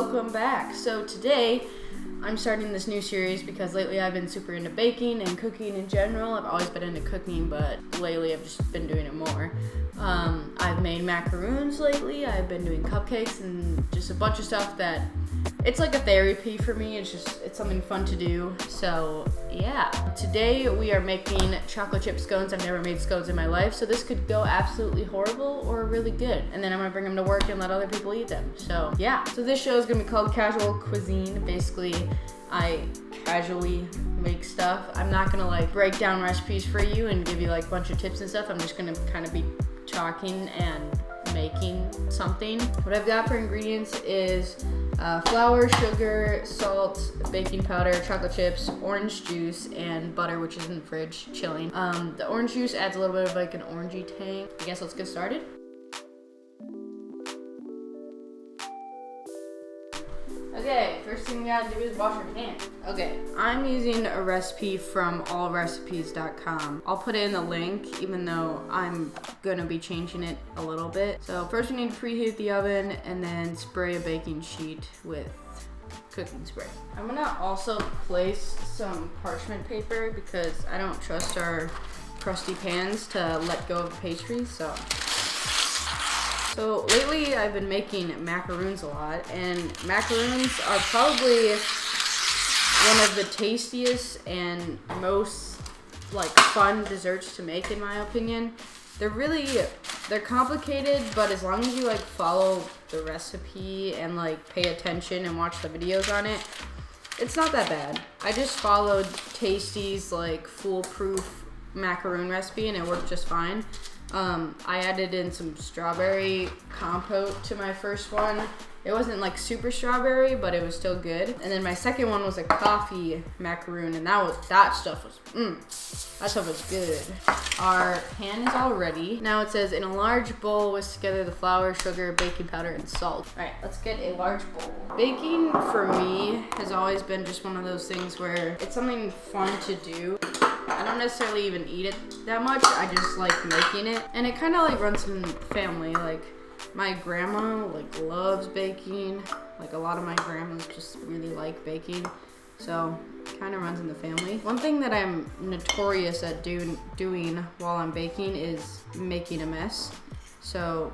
welcome back. So today I'm starting this new series because lately I've been super into baking and cooking in general. I've always been into cooking, but lately I've just been doing it more. I've made macaroons lately. I've been doing cupcakes and just a bunch of stuff that it's like a therapy for me. It's something fun to do. So yeah, today we are making chocolate chip scones. I've never made scones in my life, so this could go absolutely horrible or really good. And then I'm gonna bring them to work and let other people eat them. So yeah, so this show is gonna be called Casual Cuisine. Basically, I casually make stuff. I'm not gonna like break down recipes for you and give you like a bunch of tips and stuff. I'm just gonna kind of be talking and making something. What I've got for ingredients is flour, sugar, salt, baking powder, chocolate chips, orange juice, and butter, which is in the fridge chilling. The orange juice adds a little bit of like an orangey tang. I guess let's get started. Okay, first thing we gotta do is wash our hands. Okay, I'm using a recipe from allrecipes.com. I'll put it in the link, even though I'm gonna be changing it a little bit. So first we need to preheat the oven and then spray a baking sheet with cooking spray. I'm gonna also place some parchment paper because I don't trust our crusty pans to let go of the pastry, So lately I've been making macaroons a lot, and macaroons are probably one of the tastiest and most like fun desserts to make in my opinion. They're complicated, but as long as you like follow the recipe and like pay attention and watch the videos on it, it's not that bad. I just followed Tasty's like foolproof macaroon recipe and it worked just fine. I added in some strawberry compote to my first one. It wasn't like super strawberry, but it was still good. And then my second one was a coffee macaroon, and that stuff was good. Our pan is all ready. Now it says in a large bowl, whisk together the flour, sugar, baking powder, and salt. All right, let's get a large bowl. Baking for me has always been just one of those things where it's something fun to do. I don't necessarily even eat it that much. I just like making it, and it kind of like runs in the family. Like my grandma like loves baking. Like a lot of my grandmas just really like baking, so it kind of runs in the family. One thing that I'm notorious at doing while I'm baking is making a mess. So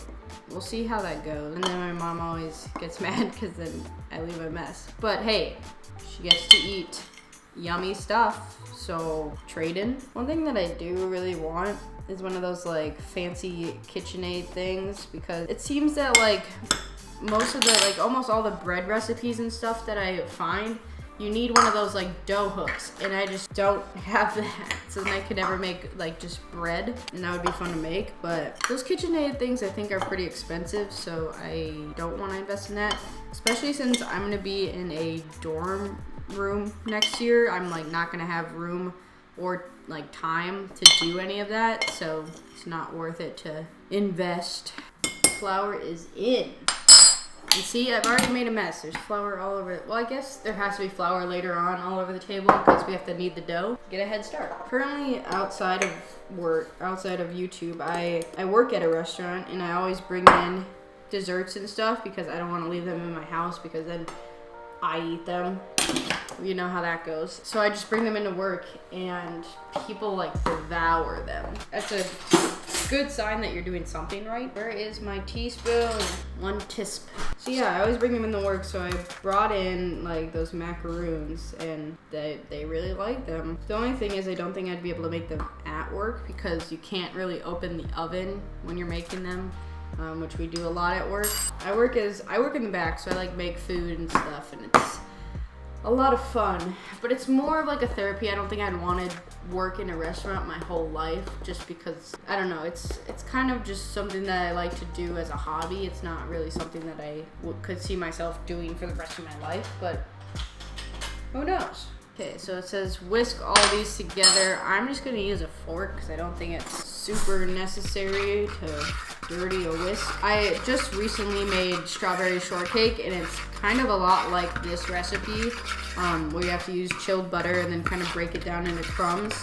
we'll see how that goes. And then my mom always gets mad because then I leave a mess. But hey, she gets to eat yummy stuff, so trade in. One thing that I do really want is one of those like fancy KitchenAid things, because it seems that like most of the like almost all the bread recipes and stuff that I find, you need one of those like dough hooks, and I just don't have that. So then I could never make like just bread, and that would be fun to make. But those KitchenAid things I think are pretty expensive, so I don't want to invest in that, especially since I'm gonna be in a dorm room next year. I'm like not gonna have room or like time to do any of that, so it's not worth it to invest. Flour is in. You see, I've already made a mess. There's flour all over it. Well, I guess there has to be flour later on all over the table because we have to knead the dough. Get a head start. Currently outside of work, outside of YouTube, I work at a restaurant, and I always bring in desserts and stuff because I don't want to leave them in my house because then I eat them. You know how that goes. So I just bring them into work and people like devour them. That's a good sign that you're doing something right. Where is my teaspoon? One teaspoon. So yeah, I always bring them into work, so I brought in like those macaroons and they really like them. The only thing is I don't think I'd be able to make them at work because you can't really open the oven when you're making them. Which we do a lot at work. I work in the back, so I like make food and stuff, and it's a lot of fun, but it's more of like a therapy. I don't think I'd want to work in a restaurant my whole life, just because I don't know. It's kind of just something that I like to do as a hobby. It's not really something that I could see myself doing for the rest of my life, but who knows? Okay, so it says whisk all these together. I'm just gonna use a fork because I don't think it's super necessary to dirty a whisk. I just recently made strawberry shortcake, and it's kind of a lot like this recipe, where you have to use chilled butter and then kind of break it down into crumbs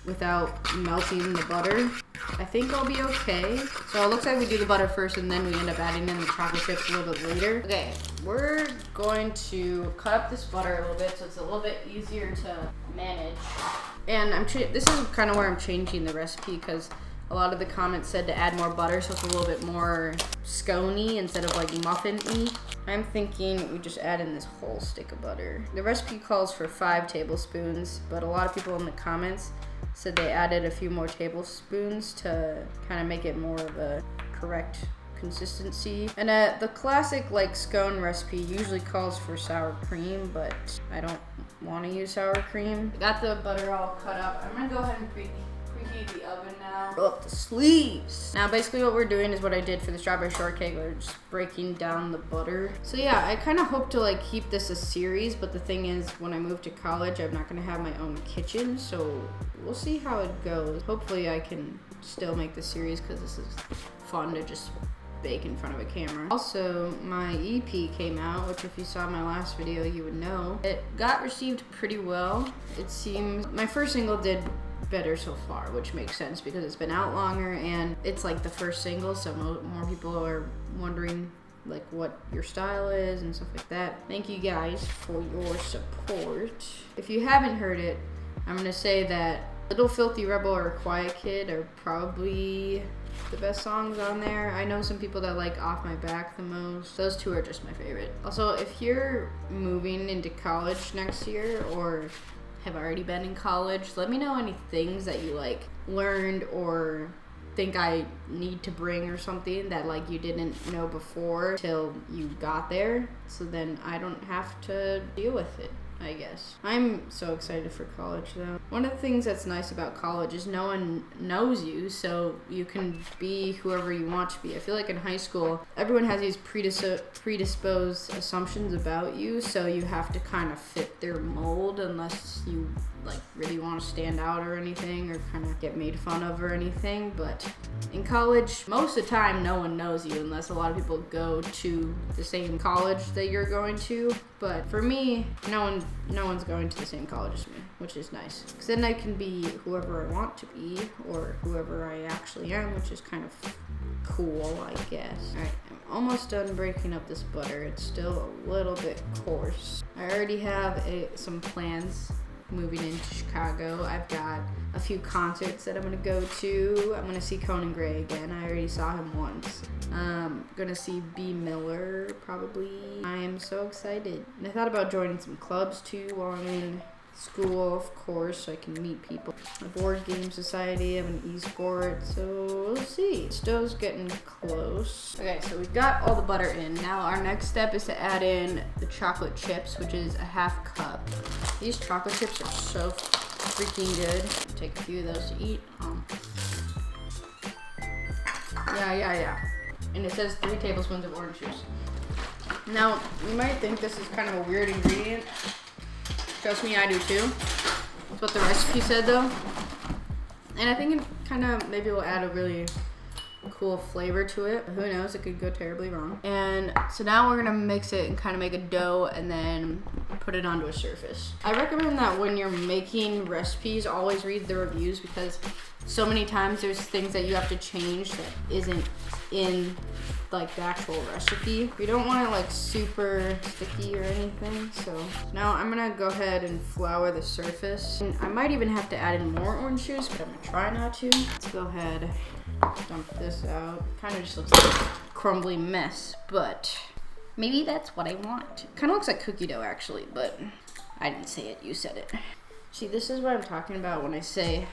without melting the butter. I think I'll be okay. So it looks like we do the butter first and then we end up adding in the chocolate chips a little bit later. Okay, we're going to cut up this butter a little bit so it's a little bit easier to manage. And this is kind of where I'm changing the recipe because a lot of the comments said to add more butter, so it's a little bit more scone-y instead of like muffin-y. I'm thinking we just add in this whole stick of butter. The recipe calls for 5 tablespoons, but a lot of people in the comments said they added a few more tablespoons to kind of make it more of a correct consistency. And the classic like scone recipe usually calls for sour cream, but I don't want to use sour cream. Got the butter all cut up. I'm gonna go ahead and preheat the oven now. Roll up the sleeves. Now basically what we're doing is what I did for the strawberry shortcake. We're just breaking down the butter. So yeah, I kind of hope to like keep this a series, but the thing is when I move to college, I'm not gonna have my own kitchen, so we'll see how it goes. Hopefully I can still make the series because this is fun to just bake in front of a camera. Also, my EP came out, which if you saw my last video, you would know. It got received pretty well. It seems my first single did better so far, which makes sense because it's been out longer and it's like the first single, so more people are wondering like what your style is and stuff like that. Thank you guys for your support. If you haven't heard it, I'm gonna say that Little Filthy Rebel or Quiet Kid are probably the best songs on there. I know some people that like Off My Back the most. Those two are just my favorite. Also, if you're moving into college next year or have already been in college, let me know any things that you like learned or think I need to bring or something that like you didn't know before till you got there, so then I don't have to deal with it, I guess. I'm so excited for college though. One of the things that's nice about college is no one knows you, so you can be whoever you want to be. I feel like in high school, everyone has these predisposed assumptions about you, so you have to kind of fit their mold unless you like really want to stand out or anything or kind of get made fun of or anything. But in college, most of the time no one knows you unless a lot of people go to the same college that you're going to. But for me, no one's going to the same college as me, which is nice. Because then I can be whoever I want to be or whoever I actually am, which is kind of cool, I guess. Alright, I'm almost done breaking up this butter. It's still a little bit coarse. I already have some plans moving into Chicago. I've got a few concerts that I'm gonna go to. I'm gonna see Conan Gray again. I already saw him once. Gonna see B. Miller probably. I am so excited. And I thought about joining some clubs too while I'm in school, of course, so I can meet people. A board game society, I'm an e-sport, so we'll see. Stow's getting close. Okay, so we've got all the butter in. Now our next step is to add in the chocolate chips, which is a 1/2 cup. These chocolate chips are so freaking good. Take a few of those to eat. Yeah. And it says 3 tablespoons of orange juice. Now, you might think this is kind of a weird ingredient. Trust me, I do too. That's what the recipe said though. And I think it kind of maybe will add a really cool flavor to it. Who knows, it could go terribly wrong. And so now we're gonna mix it and kind of make a dough and then put it onto a surface. I recommend that when you're making recipes, always read the reviews because so many times there's things that you have to change that isn't in like the actual recipe. You don't want it like super sticky or anything. So now I'm gonna go ahead and flour the surface. And I might even have to add in more orange juice, but I'm gonna try not to. Let's go ahead, dump this out. Kind of just looks like a crumbly mess, but maybe that's what I want. Kind of looks like cookie dough actually, but I didn't say it, you said it. See, this is what I'm talking about when I say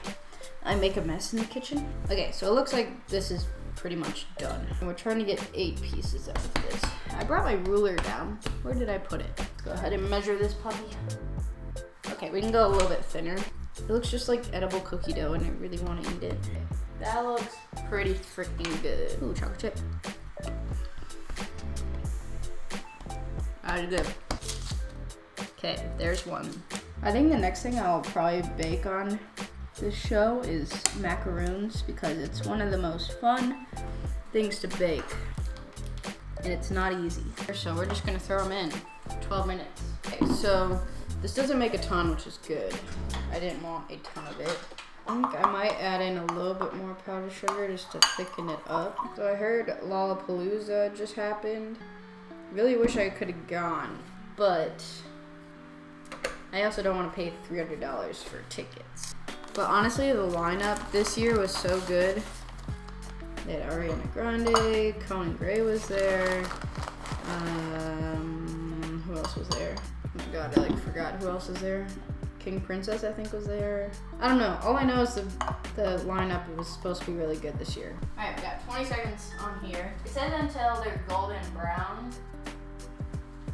I make a mess in the kitchen. Okay, so it looks like this is pretty much done. And we're trying to get 8 pieces out of this. I brought my ruler down. Where did I put it? Let's go ahead and measure this puppy. Okay, we can go a little bit thinner. It looks just like edible cookie dough and I really want to eat it. That looks pretty freaking good. Ooh, chocolate chip. That is good. Okay, there's one. I think the next thing I'll probably bake on this show is macaroons because it's one of the most fun things to bake. And it's not easy. So we're just gonna throw them in, 12 minutes. Okay, so this doesn't make a ton, which is good. I didn't want a ton of it. I think I might add in a little bit more powdered sugar just to thicken it up. So I heard Lollapalooza just happened. Really wish I could have gone, but I also don't want to pay $300 for tickets. But honestly, the lineup this year was so good. They had Ariana Grande, Conan Gray was there. Who else was there? Oh my god, I like forgot who else was there. King Princess, I think, was there. I don't know. All I know is the lineup was supposed to be really good this year. Alright, we got 20 seconds on here. It says until they're golden brown.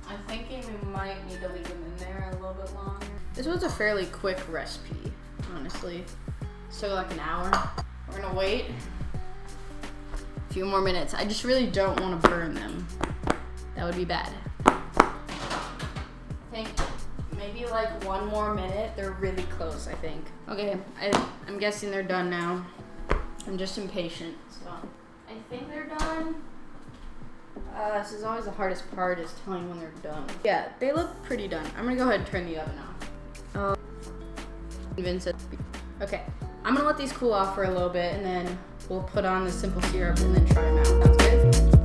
I'm thinking we might need to leave them in there a little bit longer. This was a fairly quick recipe, honestly. So like an hour. We're gonna wait a few more minutes. I just really don't want to burn them. That would be bad. I think maybe like one more minute. They're really close, I think. Okay, I'm guessing they're done now. I'm just impatient, so I think they're done. This is always the hardest part, is telling when they're done. Yeah, they look pretty done. I'm gonna go ahead and turn the oven off. Okay, I'm gonna let these cool off for a little bit, and then we'll put on the simple syrup and then try them out. Sounds good?